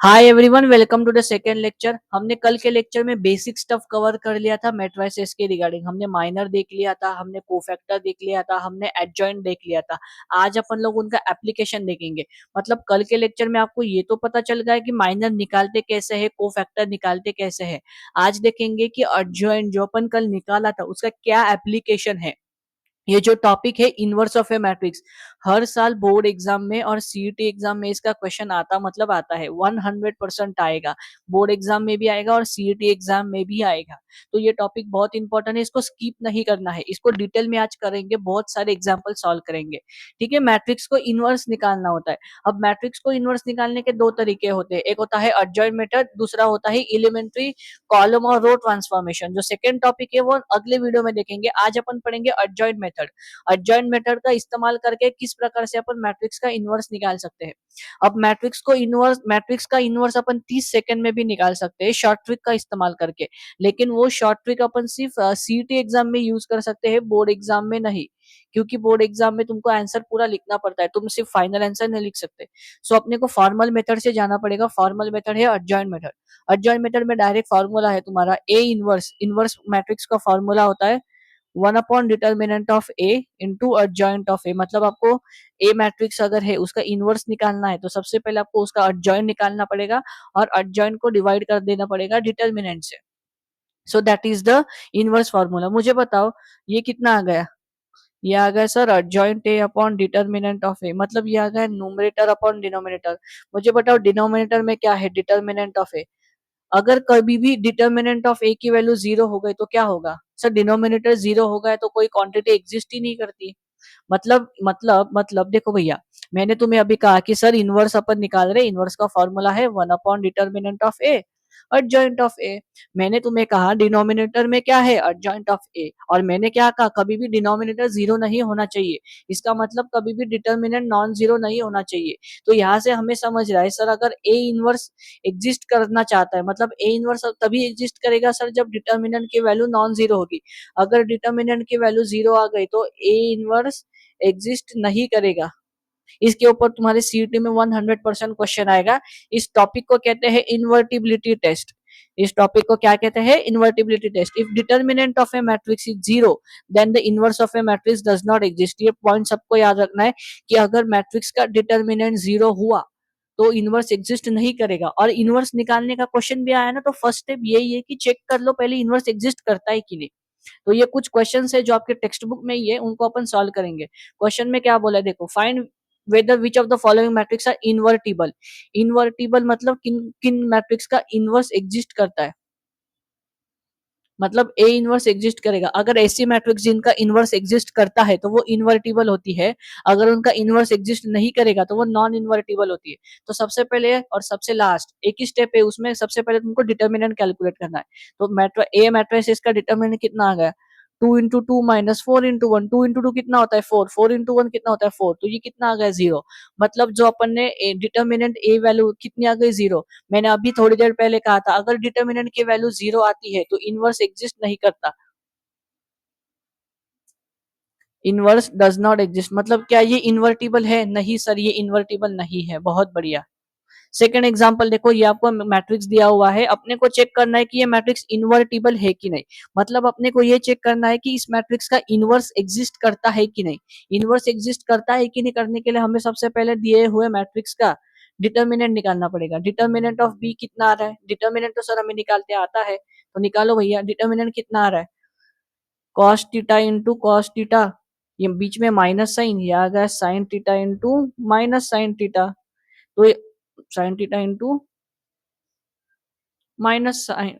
Hi everyone, welcome to the second lecture. हमने कल के लेक्चर में बेसिक स्टफ कवर कर लिया था मैट्रिसेस के रिगार्डिंग। हमने माइनर देख लिया था, हमने कोफैक्टर देख लिया था, हमने एडजॉइंट देख लिया था। आज अपन लोग उनका एप्लीकेशन देखेंगे। मतलब कल के लेक्चर में आपको ये तो पता चल गया कि माइनर निकालते कैसे है, कोफैक्टर निकालते कैसे है। आज देखेंगे कि एडजॉइंट जो अपन कल निकाला था उसका क्या एप्लीकेशन है। ये जो टॉपिक है इनवर्स ऑफ ए मैट्रिक्स, हर साल बोर्ड एग्जाम में और सीईटी एग्जाम में इसका क्वेश्चन आता मतलब आता है, 100% आएगा। बोर्ड एग्जाम में भी आएगा और सीईटी एग्जाम में भी आएगा। तो ये टॉपिक बहुत इंपॉर्टेंट है, इसको स्किप नहीं करना है। इसको डिटेल में आज करेंगे, बहुत सारे एग्जाम्पल सॉल्व करेंगे। ठीक है, मैट्रिक्स को इनवर्स निकालना होता है। अब मैट्रिक्स को इनवर्स निकालने के दो तरीके होते हैं, एक होता है एडजॉइंट मेथड, दूसरा होता है एलिमेंट्री कॉलम और रो ट्रांसफॉर्मेशन। जो सेकंड टॉपिक है वो अगले वीडियो में देखेंगे। आज अपन पढ़ेंगे एडजॉइंट मेथड। एडजॉइंट मेथड का इस्तेमाल करके किस प्रकार से अपन मैट्रिक्स का इनवर्स निकाल सकते हैं। अब मैट्रिक्स का इनवर्स अपन 30 सेकंड में भी निकाल सकते हैं शॉर्ट ट्रिक का इस्तेमाल करके। लेकिन वो शॉर्ट ट्रिक अपन सिर्फ सीईटी एग्जाम में यूज कर सकते हैं, बोर्ड एग्जाम में नहीं। क्योंकि बोर्ड एग्जाम में तुमको आंसर पूरा लिखना पड़ता है, तुम सिर्फ फाइनल आंसर नहीं लिख सकते। सो अपने को फॉर्मल मेथड से जाना पड़ेगा। फॉर्मल मेथड है एडजॉइंट मेथड। एडजॉइंट मेथड में डायरेक्ट फॉर्मूला है तुम्हारा ए इनवर्स। इनवर्स मैट्रिक्स का फॉर्मूला होता है 1 upon determinant of A into adjoint of A. मतलब आपको ए मैट्रिक्स अगर है उसका इनवर्स निकालना है तो सबसे पहले आपको उसका एडजॉइंट निकालना पड़ेगा और एडजॉइंट को डिवाइड कर देना पड़ेगा डिटर्मिनेंट से। So that is the inverse formula. मुझे बताओ ये कितना आ गया। ये आ गया sir adjoint A upon determinant of A. मतलब ये आ गया न्यूमरेटर अपॉन डिनोमिनेटर। मुझे बताओ डिनोमिनेटर में क्या है, डिटर्मिनेंट ऑफ ए। अगर कभी भी डिटर्मिनेंट ऑफ ए की वैल्यू जीरो हो गई तो क्या होगा सर, डिनोमिनेटर जीरो हो गया तो कोई क्वांटिटी एग्जिस्ट ही नहीं करती। मतलब देखो भैया, मैंने तुम्हें अभी कहा कि सर इनवर्स अपन निकाल रहे, इनवर्स का फॉर्मूला है 1 upon determinant of A adjoint of A. मैंने तुम्हें कहा डिनोमिनेटर में क्या है, एडजॉइंट ऑफ ए। और मैंने क्या कहा, कभी भी डिनोमिनेटर जीरो नहीं होना चाहिए। इसका मतलब कभी भी डिटर्मिनेंट नॉन जीरो नहीं होना चाहिए। तो यहाँ से हमें समझ रहा है सर, अगर ए इनवर्स एग्जिस्ट करना चाहता है, मतलब ए इनवर्स तभी एग्जिस्ट करेगा सर जब डिटर्मिनेंट की वैल्यू नॉन जीरो होगी। अगर डिटर्मिनेंट की वैल्यू जीरो आ गई तो ए इनवर्स एग्जिस्ट नहीं करेगा। इसके ऊपर तुम्हारे सीईटी में 100% क्वेश्चन आएगा। इस टॉपिक को कहते हैं इन्वर्टिबिलिटी टेस्ट। इस टॉपिक को क्या कहते हैं, invertibility test. If determinant of a matrix is zero then the inverse of a matrix does not exist. ये पॉइंट सबको याद रखना है कि अगर मैट्रिक्स का डिटर्मिनेंट जीरो हुआ तो इनवर्स एग्जिस्ट नहीं करेगा। और इनवर्स निकालने का क्वेश्चन भी आया ना तो फर्स्ट स्टेप यही है कि चेक कर लो पहले इनवर्स एग्जिस्ट करता है कि नहीं। तो ये कुछ क्वेश्चंस है जो आपके टेक्स्ट बुक में ही है, उनको अपन सॉल्व करेंगे। क्वेश्चन में क्या बोला है देखो, find whether which of the following matrices are invertible. Invertible मतलब किन किन मैट्रिक्स का इनवर्स एग्जिस्ट करता है। मतलब ए इनवर्स एग्जिस्ट करेगा। अगर ऐसी मैट्रिक्स जिनका इनवर्स एग्जिस्ट करता है तो वो इन्वर्टिबल होती है। अगर उनका इनवर्स एग्जिस्ट नहीं करेगा तो वो नॉन इन्वर्टिबल होती है। तो सबसे पहले और सबसे लास्ट एक ही स्टेप है, उसमें सबसे पहले तुमको डिटर्मिनेंट कैलकुलेट करना है। तो ए मैट्रिक्स का डिटर्मिनेंट कितना आ गया, 2 into 2 - 4 into 1। 2 into 2 कितना होता है, 4। 4 into 1 कितना होता है, 4। तो ये कितना आ गया, जीरो। मतलब जो अपन ने डिटर्मिनेंट ए वैल्यू कितनी आ गई, जीरो। मैंने अभी थोड़ी देर पहले कहा था अगर डिटर्मिनेंट की वैल्यू जीरो आती है तो इनवर्स एग्जिस्ट नहीं करता। इनवर्स डज नॉट एग्जिस्ट मतलब क्या ये इन्वर्टिबल है, नहीं सर ये इन्वर्टिबल नहीं है। बहुत बढ़िया। सेकंड एग्जांपल देखो, ये आपको मैट्रिक्स दिया हुआ है, अपने को चेक करना है कि ये मैट्रिक्स इन्वर्टिबल है कि नहीं। मतलब अपने को ये चेक करना है कि इस मैट्रिक्स का इनवर्स एग्जिस्ट करता है कि नहीं। इनवर्स एग्जिस्ट करता है कि नहीं करने के लिए हमें सबसे पहले दिए हुए मैट्रिक्स का डिटर्मिनेंट निकालना पड़ेगा। डिटर्मिनेंट ऑफ बी कितना आ रहा है, डिटर्मिनेंट तो सर हमें निकालते आता है, तो निकालो भैया। डिटर्मिनेंट कितना आ रहा है, cos theta into cos theta, ये बीच में माइनस साइन, ये आ गया sine theta into minus sine theta. तो sine theta into minus sine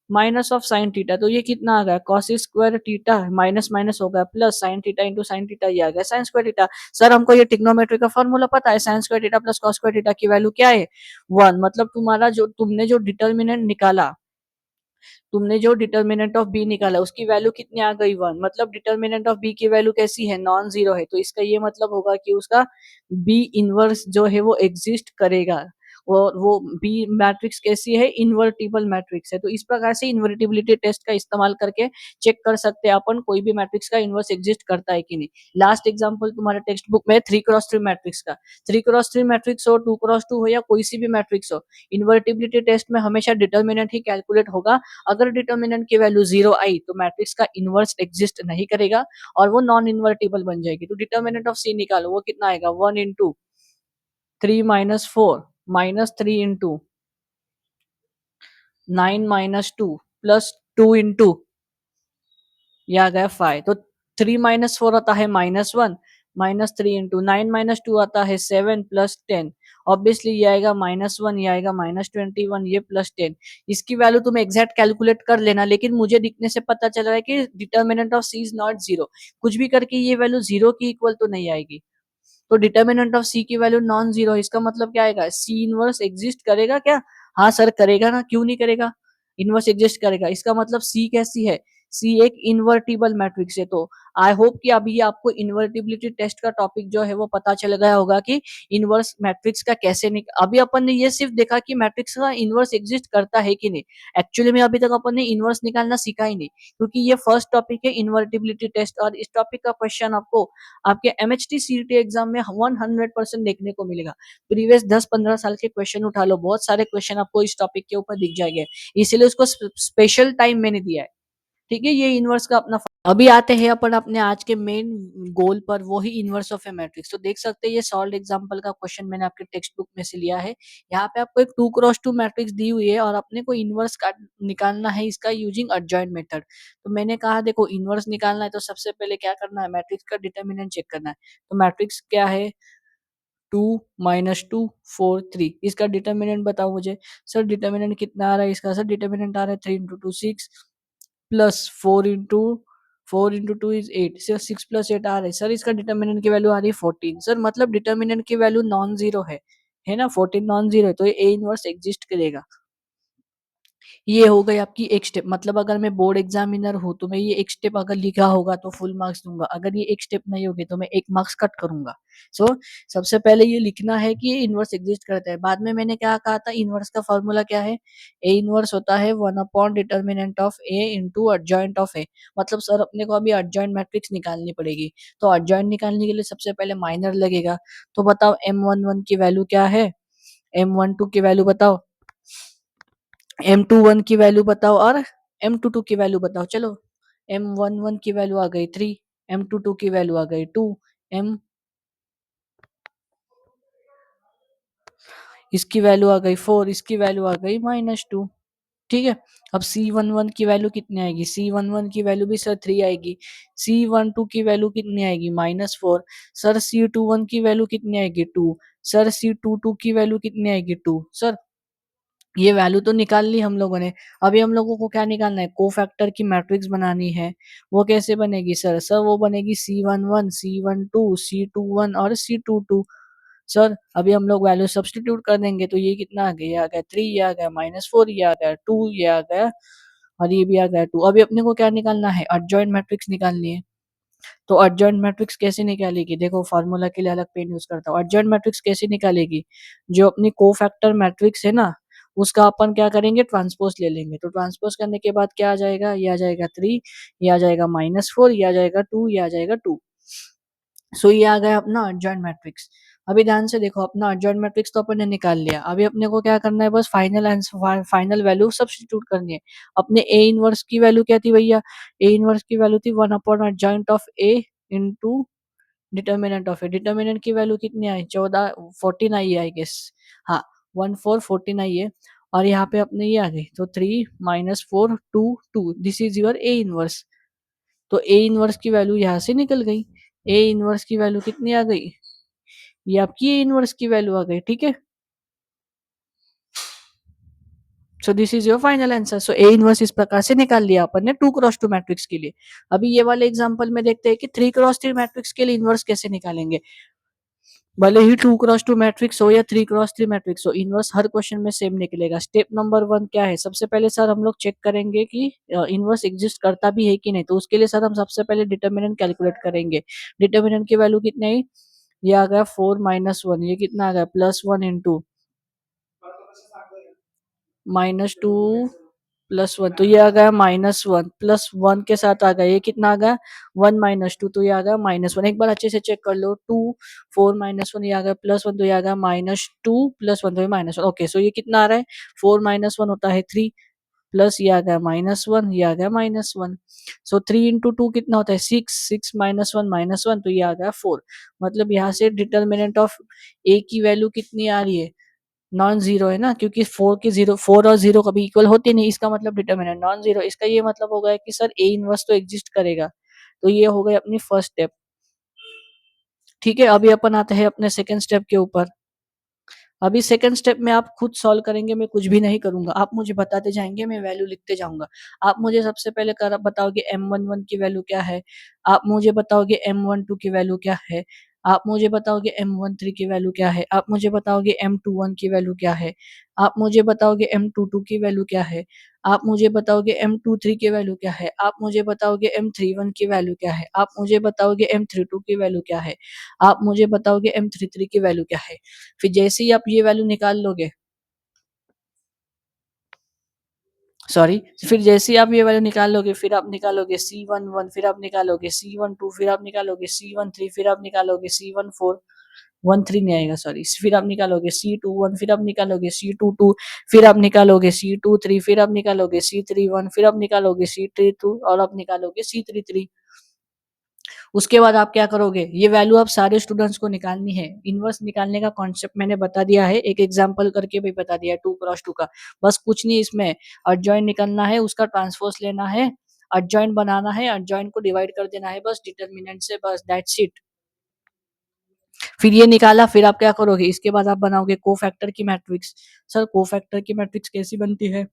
minus of sine theta, तो ये कितना आ गया, cos square theta minus minus हो गया plus sine theta into sine theta, ये आ गया साइन स्क्वायर थीटा। सर हमको ये ट्रिग्नोमेट्री का फॉर्मूला पता है, sine square theta plus cos square theta की वैल्यू क्या है, 1। मतलब तुम्हारा जो तुमने जो डिटर्मिनेंट निकाला, तुमने जो डिटर्मिनेंट ऑफ बी निकाला उसकी वैल्यू कितनी आ गई, 1। मतलब डिटर्मिनेंट ऑफ बी की वैल्यू कैसी है, नॉन जीरो है। तो इसका ये मतलब होगा कि उसका बी इनवर्स जो है वो एग्जिस्ट करेगा। वो बी मैट्रिक्स कैसी है, इन्वर्टिबल मैट्रिक्स है। तो इस प्रकार से इन्वर्टिबिलिटी टेस्ट का इस्तेमाल करके चेक कर सकते हैं अपन कोई भी मैट्रिक्स का इन्वर्स एग्जिस्ट करता है कि नहीं। लास्ट एग्जांपल तुम्हारे टेक्स्ट बुक में 3x3 मैट्रिक्स का, 3x3 मैट्रिक्स हो, 2x2 हो या कोई सी भी मैट्रिक्स हो, इन्वर्टिबिलिटी टेस्ट में हमेशा डिटर्मिनेंट ही कैलकुलेट होगा। अगर डिटर्मिनेंट की वैल्यू 0 आई तो मैट्रिक्स का इन्वर्स एग्जिस्ट नहीं करेगा और वो नॉन इन्वर्टिबल बन जाएगी। तो डिटर्मिनेंट ऑफ सी निकालो, वो कितना आएगा, 1 इंटू 3 - 4 -3 इंटू 9 - 2 प्लस 2 इंटू ये आ गया 5। तो 3 - 4 आता है -1, -3 इंटू 9 - 2 आता है 7 प्लस 10। ऑब्वियसली ये आएगा -1, ये आएगा -21, ये +10। इसकी वैल्यू तुम एग्जैक्ट कैलकुलेट कर लेना, लेकिन मुझे दिखने से पता चल रहा है कि determinant of C is not zero. कुछ भी करके ये वैल्यू जीरो की इक्वल तो नहीं आएगी। तो डिटर्मिनेंट ऑफ सी की वैल्यू नॉन जीरो, इसका मतलब क्या आएगा, सी इनवर्स एग्जिस्ट करेगा क्या? हाँ सर करेगा ना, क्यों नहीं करेगा, इनवर्स एग्जिस्ट करेगा। इसका मतलब सी कैसी है, सी एक इन्वर्टिबल मैट्रिक्स है। तो आई होप कि अभी आपको इन्वर्टिबिलिटी टेस्ट का टॉपिक जो है वो पता चल गया होगा कि इनवर्स मैट्रिक्स का कैसे अभी अपन ने ये सिर्फ देखा कि मैट्रिक्स का इनवर्स एग्जिस्ट करता है कि नहीं। एक्चुअली में अभी तक अपन ने इनवर्स निकालना सीखा ही नहीं, क्योंकि ये फर्स्ट टॉपिक है इन्वर्टिबिलिटी टेस्ट, और इस टॉपिक का क्वेश्चन आपको आपके एमएचटी सीईटी एग्जाम में 100% देखने को मिलेगा। प्रीवियस 10-15 साल के क्वेश्चन उठा लो, बहुत सारे क्वेश्चन आपको इस टॉपिक के ऊपर दिख जाएंगे। इसीलिए उसको स्पेशल टाइम मैंने दिया है। ठीक है, ये इनवर्स का अपना अभी आते हैं अपन अपने आज के मेन गोल पर, वो ही इनवर्स ऑफ ए मैट्रिक्स। तो देख सकते हैं ये सॉल्व एग्जांपल का क्वेश्चन मैंने आपके टेक्स्ट बुक में से लिया है। यहाँ पे आपको एक 2x2 मैट्रिक्स दी हुई है और अपने को इनवर्स का निकालना है इसका यूजिंग अडजॉइंट मेथड। तो मैंने कहा देखो इनवर्स निकालना है तो सबसे पहले क्या करना है, मैट्रिक्स का डिटर्मिनेंट चेक करना है। तो मैट्रिक्स क्या है, 2 - 2 4 3, इसका डिटर्मिनेंट बताओ मुझे। सर डिटर्मिनेंट कितना आ रहा है इसका, सर डिटर्मिनेंट आ रहा है 3 × 2 6 प्लस 4 इंटू 2 इज 8, सर 6 + 8 आ रहा है। सर इसका डिटर्मिनेंट की वैल्यू आ रही है 14। सर मतलब डिटर्मिनेंट की वैल्यू नॉन जीरो है ना, 14 नॉन जीरो है, तो ये ए इनवर्स एग्जिस्ट करेगा। ये हो गई आपकी एक स्टेप। मतलब अगर मैं बोर्ड एग्जामिनर हूँ तो मैं ये एक स्टेप अगर लिखा होगा तो फुल मार्क्स दूंगा, अगर ये एक स्टेप नहीं होगी तो मैं 1 मार्क्स कट करूंगा। सो सबसे पहले ये लिखना है कि ये इनवर्स एग्जिस्ट करता है। बाद में मैंने क्या कहा था, इनवर्स का फॉर्मूला क्या है, ए इनवर्स होता है one by determinant of A into अडजॉइंट of A. मतलब सर अपने को अभी अडजॉइंट मैट्रिक्स निकालनी पड़ेगी, तो अडजॉइंट निकालने के लिए सबसे पहले माइनर लगेगा। तो बताओ M11 की वैल्यू क्या है, M12 की वैल्यू बताओ, M21 की वैल्यू बताओ और M22 की वैल्यू बताओ। चलो M11 की वैल्यू आ गई 3, M22 की वैल्यू आ गई 2, M इसकी वैल्यू आ गई 4, इसकी वैल्यू आ गई -2। ठीक है, अब C11 की वैल्यू कितनी आएगी, C11 की वैल्यू भी सर 3 आएगी। C12 की वैल्यू कितनी आएगी, -4। सर C21 की वैल्यू कितनी आएगी, 2। सर C22 की वैल्यू कितनी आएगी, 2। सर ये वैल्यू तो निकाल ली हम लोगों ने। अभी हम लोगों को क्या निकालना है, कोफैक्टर की मैट्रिक्स बनानी है। वो कैसे बनेगी सर, सर वो बनेगी C11 C12 C21 और C22। सर अभी हम लोग वैल्यू सब्स्टिट्यूट कर देंगे तो ये कितना आ गया, ये आ गया 3, ये आ गया -4, ये आ गया 2, ये आ गया और ये भी आ गया 2। अभी अपने को क्या निकालना है, एडजॉइंट मैट्रिक्स निकालनी है। तो एडजॉइंट मैट्रिक्स कैसे निकालेगी, देखो फार्मूला के लिए अलग पेन यूज करता हूँ। एडजॉइंट मैट्रिक्स कैसे निकालेगी, जो अपनी कोफैक्टर मैट्रिक्स है ना, उसका अपन क्या करेंगे, ट्रांसपोज ले लेंगे। तो ट्रांसपोज करने के बाद क्या आ जाएगा, ये आ जाएगा 3, ये आ जाएगा -4, ये आ जाएगा 2, ये आ जाएगा 2। सो ये आ गया अपना एडजॉइंट मैट्रिक्स। अभी ध्यान से देखो, अपना एडजॉइंट मैट्रिक्स तो अपन ने निकाल लिया। अभी अपने को क्या करना है, बस final answer, final value substitute करनी है। अपने ए इनवर्स की वैल्यू क्या थी भैया, ए इनवर्स की वैल्यू थी one by adjoint of A into determinant of A. Determinant की वैल्यू कितनी आई, 14 14 आई है आई गेस। हाँ 14 14 आई है। और यहाँ पे अपने ये आ गई, तो 3 -4 2 2, this is your A inverse. तो ए इनवर्स की वैल्यू यहाँ से निकल गई। ए इनवर्स की वैल्यू कितनी आ गई, ये आपकी ए इनवर्स की वैल्यू आ गई। ठीक है, so this is your final answer. So A inverse इस प्रकार से निकाल लिया अपन ने 2x2 मैट्रिक्स के लिए। अभी ये वाले एग्जांपल में देखते हैं कि 3x3 मैट्रिक्स के लिए इनवर्स कैसे निकालेंगे। भले ही 2x2 मैट्रिक्स हो या 3x3 मैट्रिक्स हो, इनवर्स हर क्वेश्चन में सेम निकलेगा। स्टेप नंबर 1 क्या है, सबसे पहले सर हम लोग चेक करेंगे कि इनवर्स एग्जिस्ट करता भी है कि नहीं। तो उसके लिए सर हम सबसे पहले डिटर्मिनेंट कैलकुलेट करेंगे। डिटर्मिनेंट की वैल्यू कितनी आई, ये आ गया 4 - 1, ये कितना आ गया +1 इंटू -2 प्लस 1, तो ये आ गया -1 प्लस 1 के साथ आ गया, ये कितना आ गया 1 -2, तो ये आ गया -1। एक बार अच्छे से चेक कर लो, 2 4 -1, ये आ गया +1, तो ये आ गया -2 प्लस 1, तो ये -1। ओके, सो ये कितना आ रहा है, 4 -1 होता है 3, प्लस ये आ गया -1, ये आ गया -1। सो 3 इंटू 2 कितना होता है 6, 6 -1, तो ये आ गया 4। मतलब यहाँ से डिटर्मिनेंट ऑफ ए की वैल्यू कितनी आ रही है, नॉन जीरो है ना, क्योंकि 4 और 0 कभी इक्वल होते नहीं, इसका मतलब डिटर्मिनेंट नॉन जीरो। इसका ये मतलब होगा कि सर ए इनवर्स तो एग्जिस्ट करेगा। तो ये हो गई अपनी फर्स्ट स्टेप। ठीक है, अभी अपन आते हैं अपने सेकंड स्टेप के ऊपर। अभी सेकंड स्टेप में आप खुद सॉल्व करेंगे, मैं कुछ भी नहीं करूंगा, आप मुझे बताते जाएंगे, मैं वैल्यू लिखते जाऊंगा। आप मुझे सबसे पहले कर बताओगे M11 की वैल्यू क्या है, आप मुझे बताओगे M12 की वैल्यू क्या है, आप मुझे बताओगे M13 की वैल्यू क्या है, आप मुझे बताओगे M21 की वैल्यू क्या है, आप मुझे बताओगे M22 की वैल्यू क्या है, आप मुझे बताओगे M23 की वैल्यू क्या है, आप मुझे बताओगे M31 की वैल्यू क्या है, आप मुझे बताओगे M32 की वैल्यू क्या है, आप मुझे बताओगे M33 की वैल्यू क्या है। फिर जैसे ही आप ये वैल्यू निकाल लोगे, सॉरी, फिर जैसे ही आप ये वैल्यू निकाल लोगे, फिर आप निकालोगे C11, फिर आप निकालोगे C12, फिर आप निकालोगे C13, फिर आप निकालोगे C14, 13 नहीं आएगा सॉरी, फिर आप निकालोगे C21, फिर आप निकालोगे C22, फिर आप निकालोगे C23, फिर आप निकालोगे C31, फिर आप निकालोगे C32 और आप निकालोगे C33। उसके बाद आप क्या करोगे, ये वैल्यू आप सारे स्टूडेंट्स को निकालनी है। इनवर्स निकालने का कॉन्सेप्ट मैंने बता दिया है, एक एग्जांपल करके भी बता दिया है 2 क्रॉस 2 का। बस कुछ नहीं, इसमें एडजॉइंट निकालना है, उसका ट्रांसपोज लेना है, एडजॉइंट बनाना है, एडजॉइंट को डिवाइड कर देना है बस डिटर्मिनेंट से, बस दैट्स इट। फिर ये निकाला, फिर आप क्या करोगे, इसके बाद आप बनाओगे कोफैक्टर की मैट्रिक्स। सर कोफैक्टर की मैट्रिक्स कैसी बनती है,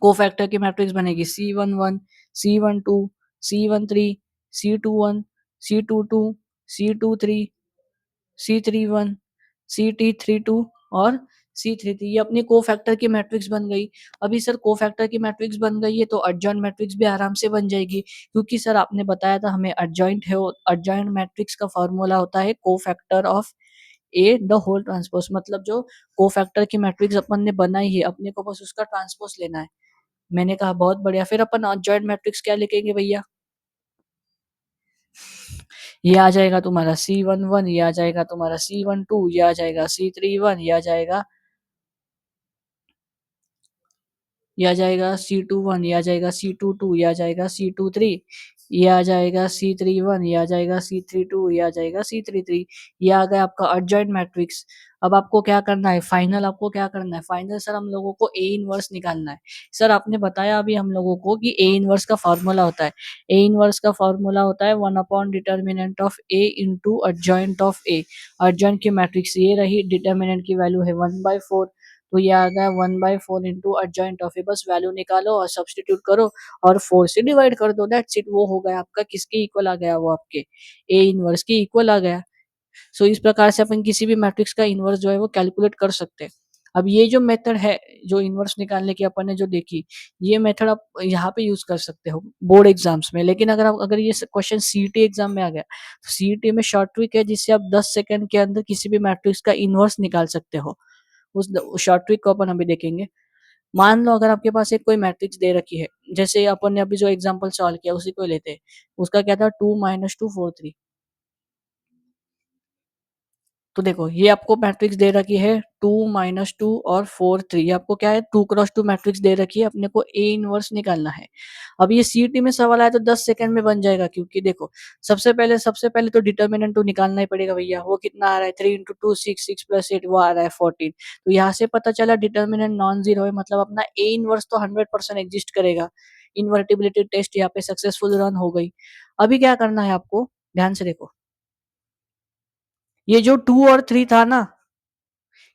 कोफैक्टर की मैट्रिक्स बनेगी C11, C12, C13, C21, C22, C23, C31, CT32 और C33, ये अपनी कोफैक्टर की मैट्रिक्स बन गई। अभी सर कोफैक्टर की मैट्रिक्स बन गई है तो एडजॉइंट मैट्रिक्स भी आराम से बन जाएगी, क्योंकि सर आपने बताया था हमें एडजॉइंट है, एडजॉइंट मैट्रिक्स का फॉर्मूला होता है cofactor of A the whole transpose. मतलब जो कोफैक्टर की मैट्रिक्स अपन ने बनाई है, अपने को बस उसका ट्रांसपोज लेना है। मैंने कहा बहुत बढ़िया, फिर अपन एडजॉइंट मैट्रिक्स क्या लिखेंगे भैया, ये आ जाएगा तुम्हारा C11, ये आ जाएगा तुम्हारा C12, ये आ जाएगा C31, ये आ जाएगा C21, ये आ जाएगा C22, ये आ जाएगा C23, ये आ जाएगा C31, ये आ जाएगा C32, ये आ जाएगा C33। ये आ गया आपका एडजॉइंट मैट्रिक्स। अब आपको क्या करना है, फाइनल आपको क्या करना है, फाइनल सर हम लोगों को ए इनवर्स निकालना है। सर आपने बताया अभी हम लोगों को कि ए इनवर्स का फॉर्मूला होता है, ए इनवर्स का फॉर्मूला होता है one by determinant of A into adjoint of A. Adjoint की मैट्रिक्स ये रही, डिटर्मिनेंट की वैल्यू है 1/4, तो ये आ गया 1/4 इंटू एडजॉइंट ऑफ ए। बस वैल्यू निकालो और सब्सटीट्यूट करो और 4 से डिवाइड कर दो, दैट्स इट। वो हो गया आपका, किसके इक्वल आ गया, वो आपके ए इनवर्स के इक्वल आ गया। सो इस प्रकार से अपन किसी भी मैट्रिक्स का इनवर्स जो है वो कैलकुलेट कर सकते हैं। अब ये जो मेथड है, जो इनवर्स निकालने की अपन ने जो देखी, ये मेथड आप यहाँ पे यूज कर सकते हो बोर्ड एग्जाम्स में। लेकिन अगर ये क्वेश्चन सीईटी एग्जाम में आ गया, तो सीईटी में शॉर्ट ट्रिक है जिससे आप 10 सेकंड के अंदर किसी भी मैट्रिक्स का इनवर्स निकाल सकते हो। उस शॉर्ट ट्रिक को अपन अभी देखेंगे। मान लो अगर आपके पास एक कोई मैट्रिक्स दे रखी है, जैसे अपन ने अभी जो एग्जांपल सॉल्व किया उसी को लेते हैं। उसका क्या था 2 - 2 4 3। तो देखो ये आपको मैट्रिक्स दे रखी है 2 - 2 और 4 3। आपको क्या है 2 क्रॉस 2 मैट्रिक्स दे रखी है, अपने को ए इनवर्स निकालना है। अब ये सीईटी में सवाल आया तो 10 सेकंड में बन जाएगा, क्योंकि देखो सबसे पहले तो डिटर्मिनेंट तो निकालना ही पड़ेगा भैया। वो कितना आ रहा है 3 × 2 6, 6 + 8 वो आ रहा है 14। तो यहाँ से पता चला डिटर्मिनेंट नॉन जीरो है, मतलब अपना ए इनवर्स तो 100% एग्जिस्ट करेगा। इन्वर्टिबिलिटी टेस्ट यहाँ पे सक्सेसफुल रन हो गई। अभी क्या करना है आपको, ध्यान से देखो, ये जो 2 और 3 था ना,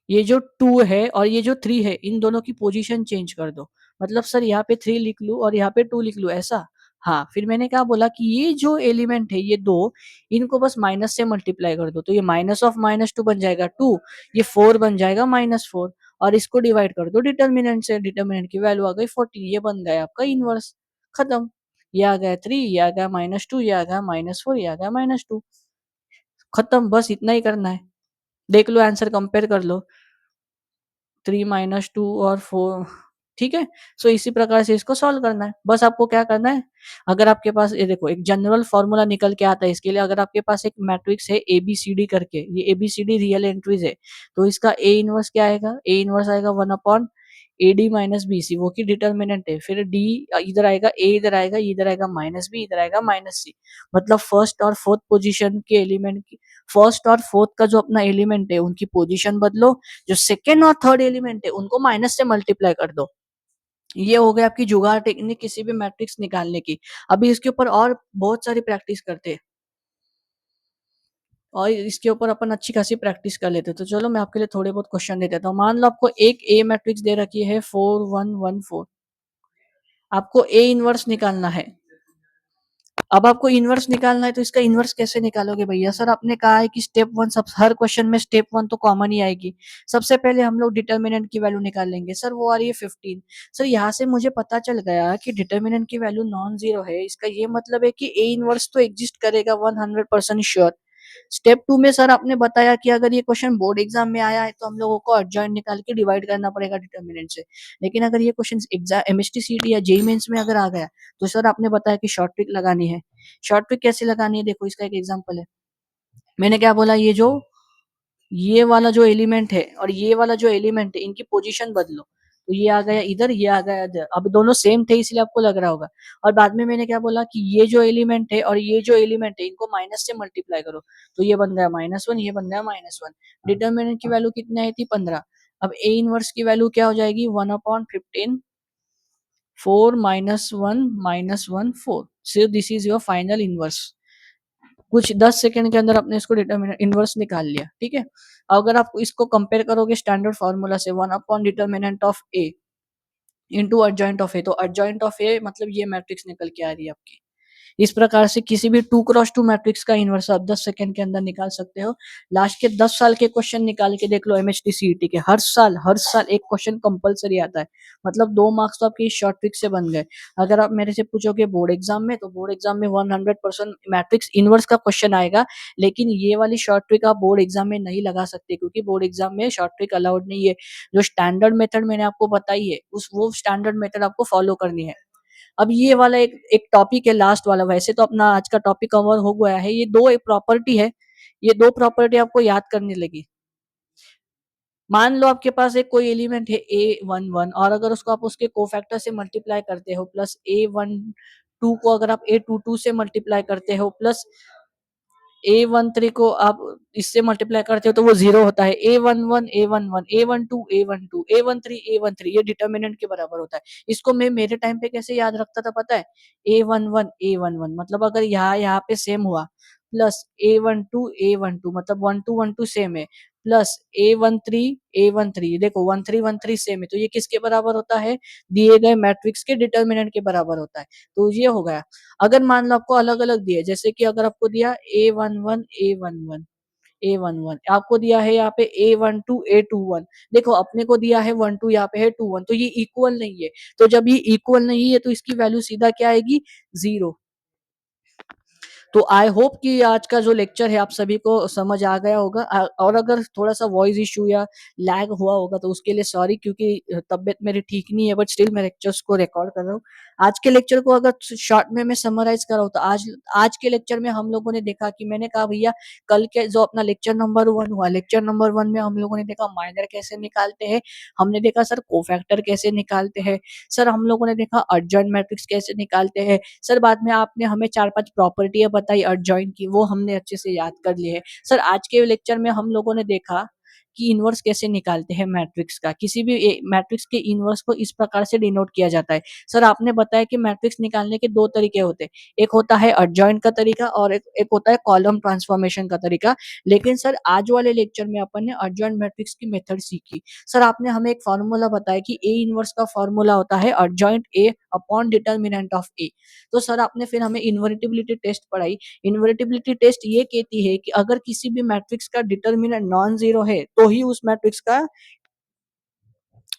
ये जो 2 है और ये जो 3 है, इन दोनों की पोजीशन चेंज कर दो। मतलब सर यहाँ पे 3 लिख लूँ और यहाँ पे 2 लिख लूँ, ऐसा? हाँ, फिर मैंने क्या बोला कि ये जो एलिमेंट है, ये 2, इनको बस माइनस से मल्टीप्लाई कर दो, तो ये -(-2) बन जाएगा 2, ये 4 बन जाएगा -4, और इसको डिवाइड कर दो डिटर्मिनेंट से, डिटर्मिनेंट की वैल्यू आ गई 14, ये बन गया आपका इनवर्स। खत्म। ये आ गया 3, ये आ गया -2, ये आ गया -4, ये आ गया -2। खत्म, बस इतना ही करना है। देख लो आंसर, कंपेयर कर लो। 3 - 2 और 4, ठीक है। सो इसी प्रकार से इसको सॉल्व करना है। बस आपको क्या करना है, अगर आपके पास ये देखो एक जनरल फॉर्मूला निकल के आता है इसके लिए, अगर आपके पास एक मैट्रिक्स है एबीसीडी करके, ये एबीसीडी रियल एंट्रीज है, तो इसका ए इनवर्स क्या आएगा, ए इनवर्स आएगा 1 अपॉन AD माइनस BC, वो की डिटर्मिनेंट है। फिर डी इधर आएगा, ए इधर आएगा माइनस बी, इधर आएगा माइनस सी। मतलब फर्स्ट और फोर्थ पोजीशन के एलिमेंट की, फर्स्ट और फोर्थ का जो अपना एलिमेंट है उनकी पोजीशन बदलो, जो सेकेंड और थर्ड एलिमेंट है उनको माइनस से मल्टीप्लाई कर दो। ये हो गया आपकी जुगाड़ टेक्निक किसी भी मैट्रिक्स निकालने की। अभी इसके ऊपर और बहुत सारी प्रैक्टिस करते हैं, और इसके ऊपर अपन अच्छी खासी प्रैक्टिस कर लेते हैं। तो चलो मैं आपके लिए थोड़े बहुत क्वेश्चन दे देता हूँ। मान लो आपको एक ए मैट्रिक्स दे रखी है 4 1 1 4, आपको ए इनवर्स निकालना है। अब आपको इनवर्स निकालना है तो इसका इनवर्स कैसे निकालोगे भैया? सर आपने कहा है कि स्टेप वन, सब हर क्वेश्चन में स्टेप वन तो कॉमन ही आएगी। सबसे पहले हम लोग डिटर्मिनेंट की वैल्यू निकाल लेंगे। सर वो आ रही है 15। सर यहाँ से मुझे पता चल गया कि डिटर्मिनेंट की वैल्यू नॉन जीरो है, इसका ये मतलब है कि ए इनवर्स तो एग्जिस्ट करेगा 100% श्योर। स्टेप टू में सर आपने बताया कि अगर ये क्वेश्चन बोर्ड एग्जाम में आया है तो हम लोगों को एडजॉइंट निकाल के डिवाइड करना पड़ेगा डिटर्मिनेंट से। लेकिन अगर ये क्वेश्चन एग्जाम एमएसटी सीटी या जेई मेंस में अगर आ गया तो सर आपने बताया कि शॉर्ट ट्रिक लगानी है। शॉर्ट ट्रिक कैसे लगानी है, देखो इसका एक एग्जांपल है। मैंने क्या बोला, ये वाला जो एलिमेंट है और ये वाला जो एलिमेंट है इनकी पोजीशन बदलो, तो ये आ गया इधर, ये आ गया इधर। अब दोनों सेम थे इसलिए आपको लग रहा होगा। और बाद में मैंने क्या बोला कि ये जो एलिमेंट है और ये जो एलिमेंट है इनको माइनस से मल्टीप्लाई करो, तो ये बन गया -1, ये बन गया -1। डिटर्मिनेंट की वैल्यू कितनी आई थी, 15। अब ए इनवर्स की वैल्यू क्या हो जाएगी, 1/15, 4 - 1 - 1 4। So this is your final inverse. कुछ 10 सेकंड के अंदर आपने इसको डिटर्मिनेंट इनवर्स निकाल लिया, ठीक है। अगर आप इसको कंपेयर करोगे स्टैंडर्ड फार्मूला से, one by determinant of A into adjoint of A, तो अर्जेंट ऑफ ए मतलब ये मैट्रिक्स निकल के आ रही है आपकी। इस प्रकार से किसी भी 2x2 मैट्रिक्स का इनवर्स आप 10 सेकंड के अंदर निकाल सकते हो। लास्ट के 10 साल के क्वेश्चन निकाल के देख लो एमएचटी सीईटी के, हर साल एक क्वेश्चन कंपलसरी आता है। मतलब 2 मार्क्स तो आपके शॉर्ट ट्रिक से बन गए। अगर आप मेरे से पूछोगे बोर्ड एग्जाम में, तो बोर्ड एग्जाम में 100% मैट्रिक्स इनवर्स का क्वेश्चन आएगा। लेकिन ये वाली शॉर्ट ट्रिक आप बोर्ड एग्जाम में नहीं लगा सकते, क्योंकि बोर्ड एग्जाम में शॉर्ट ट्रिक अलाउड नहीं है। जो स्टैंडर्ड मेथड मैंने आपको बताई है उस वो स्टैंडर्ड मेथड आपको फॉलो करनी है। अब ये वाला एक एक टॉपिक है लास्ट वाला, वैसे तो अपना आज का टॉपिक कवर हो गया है। ये दो एक प्रॉपर्टी है, ये दो प्रॉपर्टी आपको याद करने लगी। मान लो आपके पास एक कोई एलिमेंट है A11, और अगर उसको आप उसके कोफैक्टर से मल्टीप्लाई करते हो, प्लस A12 को अगर आप A22 से मल्टीप्लाई करते हो, प्लस A13 को आप इससे मल्टीप्लाई करते हो, तो वो जीरो होता है। A11 A11, A12 A12, A13 A13, ये डिटर्मिनेंट के बराबर होता है। इसको मैं मेरे टाइम पे कैसे याद रखता था पता है, A11 A11 मतलब अगर यहाँ पे सेम हुआ, प्लस A12 A12 मतलब 12 सेम है, प्लस A13 देखो 13 सेम है, तो ये किसके बराबर होता है, दिए गए मैट्रिक्स के डिटर्मिनेंट के बराबर होता है। तो ये हो गया। अगर मान लो आपको अलग अलग दिए, जैसे कि अगर आपको दिया A11 आपको दिया है यहाँ पे A12 A21, देखो अपने को दिया है 12, यहाँ पे है 21, तो ये इक्वल नहीं है। तो जब ये इक्वल नहीं है तो इसकी वैल्यू सीधा क्या आएगी, जीरो। तो आई होप कि आज का जो लेक्चर है आप सभी को समझ आ गया होगा। और अगर थोड़ा सा वॉइस इशू या लैग हुआ होगा तो उसके लिए सॉरी, क्योंकि तबीयत मेरी ठीक नहीं है, बट स्टिल मैं लेक्चर्स को रिकॉर्ड कर रहा हूँ। आज के लेक्चर को अगर शॉर्ट में मैं समराइज कर रहा हूँ, तो आज के लेक्चर में हम लोगों ने देखा कि मैंने कहा भैया कल के जो अपना लेक्चर नंबर 1 हुआ, लेक्चर नंबर 1 में हम लोगों ने देखा माइनर कैसे निकालते हैं, हमने देखा सर कोफैक्टर कैसे निकालते हैं, सर हम लोगों ने देखा अर्जेंट मैट्रिक्स कैसे निकालते हैं, सर बाद में आपने हमें 4-5 प्रॉपर्टियां बताई अर्जेंट की, वो हमने अच्छे से याद कर लिए है। सर आज के लेक्चर में हम लोगों ने देखा कि इनवर्स कैसे निकालते हैं मैट्रिक्स का। किसी भी मैट्रिक्स के इनवर्स को इस प्रकार से डिनोट किया जाता है। सर आपने बताया कि मैट्रिक्स निकालने के दो तरीके होते हैं, एक होता है अर्जेंट का तरीका और एक होता है कॉलम ट्रांसफॉर्मेशन का तरीका। लेकिन सर आज वाले लेक्चर में अपन ने अर्जेंट मैट्रिक्स की मेथड सीखी। सर आपने हमें एक फॉर्मूला बताया कि ए इनवर्स का फॉर्मूला होता है adjoint A upon determinant of A. तो सर आपने फिर हमें इन्वर्टिबिलिटी टेस्ट पढ़ाई। इन्वर्टिबिलिटी टेस्ट ये कहती है कि अगर किसी भी मैट्रिक्स का डिटर्मिनेंट नॉन जीरो है तो ही उस मैट्रिक्स का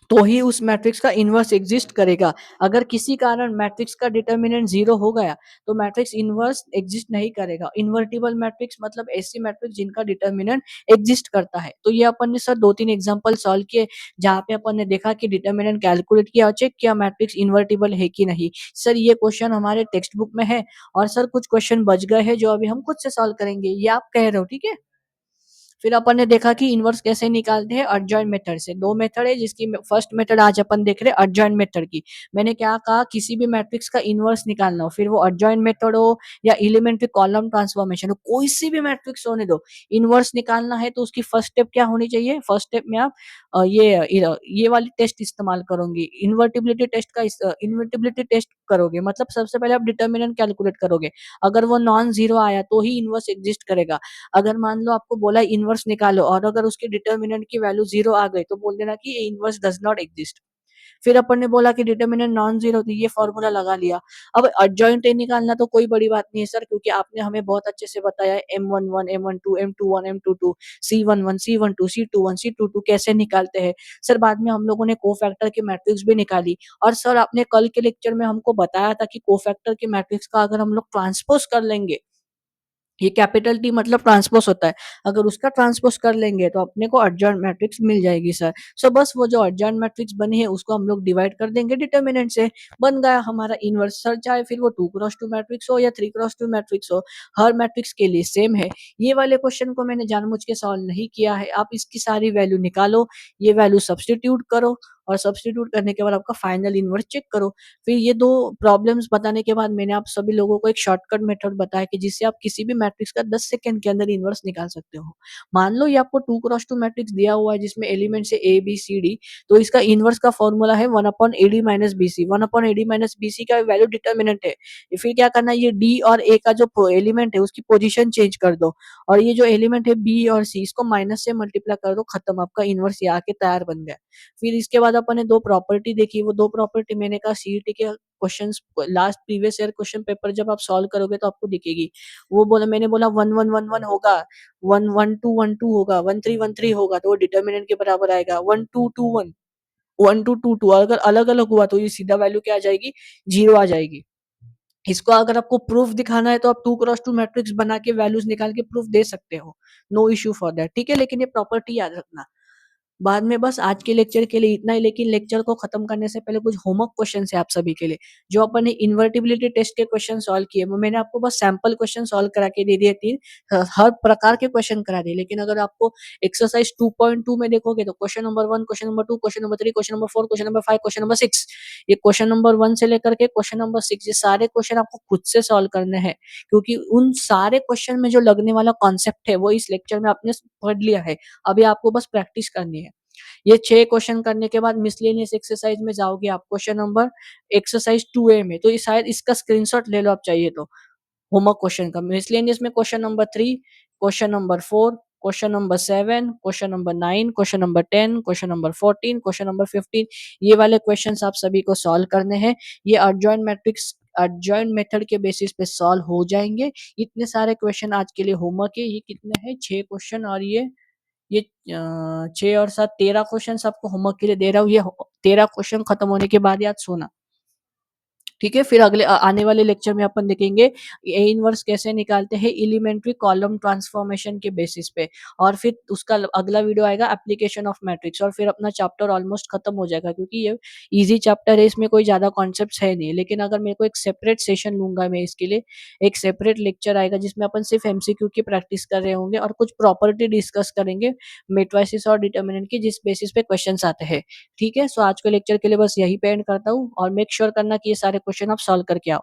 तो ही उस मैट्रिक्स का इन्वर्स एग्जिस्ट करेगा। अगर किसी कारण मैट्रिक्स का डिटर्मिनेंट 0 हो गया, तो मैट्रिक्स इन्वर्स एग्जिस्ट नहीं करेगा। इन्वर्टिबल मैट्रिक्स मतलब ऐसी मैट्रिक्स जिनका डिटर्मिनेंट एग्जिस्ट करता है। तो ये अपन ने सर 2-3 एग्जांपल सॉल्व किए, जहाँ पे अपन ने देखा कि डिटर्मिनेंट कैलकुलेट किया और चेक किया मैट्रिक्स इन्वर्टिबल है कि नहीं। सर ये क्वेश्चन हमारे टेक्स्ट बुक में है, और सर कुछ क्वेश्चन बच गए हैं जो अभी हम खुद से सॉल्व करेंगे। ये आप कह रहे हो, ठीक है? फिर अपन ने देखा कि इन्वर्स कैसे निकालते हैं, अर्जेंट मेथड से। दो मेथड है, जिसकी फर्स्ट मेथड आज अपन देख रहे हैं अर्जेंट मेथड की। मैंने क्या कहा, किसी भी मैट्रिक्स का इन्वर्स निकालना हो, फिर वो अर्जेंट मेथड हो या एलिमेंट्री कॉलम ट्रांसफॉर्मेशन हो, कोई सी भी मैट्रिक्स होने दो, इन्वर्स निकालना है तो उसकी फर्स्ट स्टेप क्या होनी चाहिए। फर्स्ट स्टेप में आप ये वाली टेस्ट इस्तेमाल करोगे, इन्वर्टिबिलिटी टेस्ट का। इन्वर्टिबिलिटी टेस्ट करोगे मतलब सबसे पहले आप डिटर्मिनेंट कैलकुलेट करोगे। अगर वो नॉन जीरो आया तो ही इन्वर्स एग्जिस्ट करेगा। अगर मान लो आपको बोला इन्वर्स निकालो, और अगर उसके डिटर्मिनेंट की वैल्यू 0 आ गई, तो बोल देना कि ये इन्वर्स डज नॉट एग्जिस्ट। फिर अपन ने बोला कि डिटर्मिनेंट नॉन जीरो थी, ये फॉर्मूला लगा लिया। अब adjoint निकालना तो कोई बड़ी बात नहीं है सर, क्योंकि आपने हमें बहुत अच्छे से बताया है M11 M12 M21 M22 C11 C12 C21 C22 कैसे निकालते हैं। सर बाद में हम लोगों ने कोफैक्टर की मैट्रिक्स भी निकाली, और सर आपने कल के लेक्चर में हमको बताया था कि कोफैक्टर की मैट्रिक्स का अगर हम लोग ट्रांसपोज कर लेंगे, ये कैपिटल टी मतलब ट्रांसपोज होता है। अगर उसका ट्रांसपोज कर लेंगे तो अपने को अर्जेंट मैट्रिक्स मिल जाएगी सर। सो बस वो जो अर्जेंट मैट्रिक्स बनी है उसको हम लोग डिवाइड कर देंगे डिटर्मिनेंट से, बन गया हमारा इन्वर्स। सर चाहे फिर वो 2x2 मैट्रिक्स हो या 3x2 मैट्रिक्स हो, हर मैट्रिक्स के लिए सेम है। ये वाले क्वेश्चन को मैंने जानबूझ के सॉल्व नहीं किया है। आप इसकी सारी वैल्यू निकालो, ये वैल्यू सब्स्टिट्यूट करो, और सब्स्टिट्यूट करने के बाद आपका फाइनल इन्वर्स चेक करो। फिर ये 2 प्रॉब्लम्स बताने के बाद मैंने आप सभी लोगों को एक शॉर्टकट मेथड बताया कि जिससे आप किसी भी मैट्रिक्स का 10 सेकंड के अंदर इन्वर्स निकाल सकते हो। मान लो ये आपको 2x2 मैट्रिक्स दिया हुआ है जिसमें एलिमेंट्स है ए, बी, सी, डी, तो इसका इन्वर्स का फॉर्मूला है 1/AD minus BC। 1/AD minus BC का वैल्यू डिटर्मिनेंट है। फिर क्या करना है, ये डी और ए का जो एलिमेंट है उसकी पोजीशन चेंज कर दो, और ये जो एलिमेंट है बी और सी, इसको माइनस से मल्टीप्लाई कर दो, खत्म, आपका इन्वर्स ये आके तैयार बन गया। फिर इसके बाद अपन ने 2 प्रॉपर्टी देखी, वो 2 प्रॉपर्टी मैंने कहा सीईटी के questions, last previous year question paper जब आप सॉल्व करोगे तो आपको दिखेगी। वो बोला, मैंने बोला 1-1-1-1 होगा, 1-1-2-1-2 होगा, 1-3-1-3 होगा, तो वो डिटर्मिनेंट के बराबर आएगा। 1-2-2-1, 1-2-2-2 अगर अलग-अलग हुआ तो ये सीधा वैल्यू क्या आ जाएगी, 0 आ जाएगी। इसको अगर आपको प्रूफ दिखाना है तो आप 2x2 मैट्रिक्स बना के वैल्यूज निकाल के प्रूफ दे सकते हो। नो इश्यू फॉर दैट, ठीक है? लेकिन ये प्रॉपर्टी याद रखना। बाद में बस आज के लेक्चर के लिए इतना ही, लेकिन लेक्चर को खत्म करने से पहले कुछ होमवर्क क्वेश्चन है आप सभी के लिए। जो अपन ने इन्वर्टिबिलिटी टेस्ट के क्वेश्चन सॉल्व किए, वो मैंने आपको बस सैंपल क्वेश्चन सॉल्व करा के दे दिए 3। हर प्रकार के क्वेश्चन करा दिए, लेकिन अगर आपको एक्सरसाइज 2.2 में देखोगे तो question number 1, question number 2, question number 3, question number 4, question number 5, question number 6, ये क्वेश्चन नंबर 1 से लेकर के क्वेश्चन नंबर 6, ये सारे क्वेश्चन आपको खुद से सॉल्व करने हैं, क्योंकि उन सारे क्वेश्चन में जो लगने वाला कॉन्सेप्ट है वो इस लेक्चर में आपने पढ़ लिया है। अभी आपको बस प्रैक्टिस करनी है। ये 6 क्वेश्चन करने के बाद मिसलेनियस एक्सरसाइज में जाओगे आप, क्वेश्चन नंबर एक्सरसाइज 2A में, तो ये शायद इसका स्क्रीनशॉट ले लो आप चाहिए तो, होमवर्क क्वेश्चन का। मिसलेनियस में question number 3, question number 4, question number 7, question number 9, question number 10, question number 14, question number 15, ये वाले क्वेश्चंस आप सभी को सॉल्व करने हैं। ये अर्जेंट मैट्रिक्स अर्जेंट मेथड के बेसिस पे सॉल्व हो जाएंगे। इतने सारे क्वेश्चन आज के लिए होमवर्क है। ये कितने हैं, 6 क्वेश्चन, और ये 6 और 7 13 क्वेश्चन आपको होमवर्क के लिए दे रहा हूँ। ये 13 क्वेश्चन खत्म होने के बाद याद सोना, ठीक है? फिर अगले आने वाले लेक्चर में अपन देखेंगे ए इन्वर्स कैसे निकालते हैं एलिमेंट्री कॉलम ट्रांसफॉर्मेशन के बेसिस पे, और फिर उसका अगला वीडियो आएगा एप्लीकेशन ऑफ मैट्रिक्स, और फिर अपना चैप्टर ऑलमोस्ट खत्म हो जाएगा, क्योंकि ये इजी चैप्टर है, इसमें कोई ज्यादा कॉन्सेप्ट्स है नहीं। लेकिन अगर मेरे को एक सेपरेट सेशन लूंगा मैं इसके लिए, एक सेपरेट लेक्चर आएगा जिसमें अपन सिर्फ एमसीक्यू की प्रैक्टिस कर रहे होंगे और कुछ प्रॉपर्टी डिस्कस करेंगे मेट्राइसिस और डिटर्मिनेंट की, जिस बेसिस पे क्वेश्चंस आते हैं। ठीक है? सो आज के लेक्चर के लिए बस यही पे एंड करता हूँ, और मेक श्योर करना कि ये सारे क्वेश्चन आप सॉल्व करके आओ।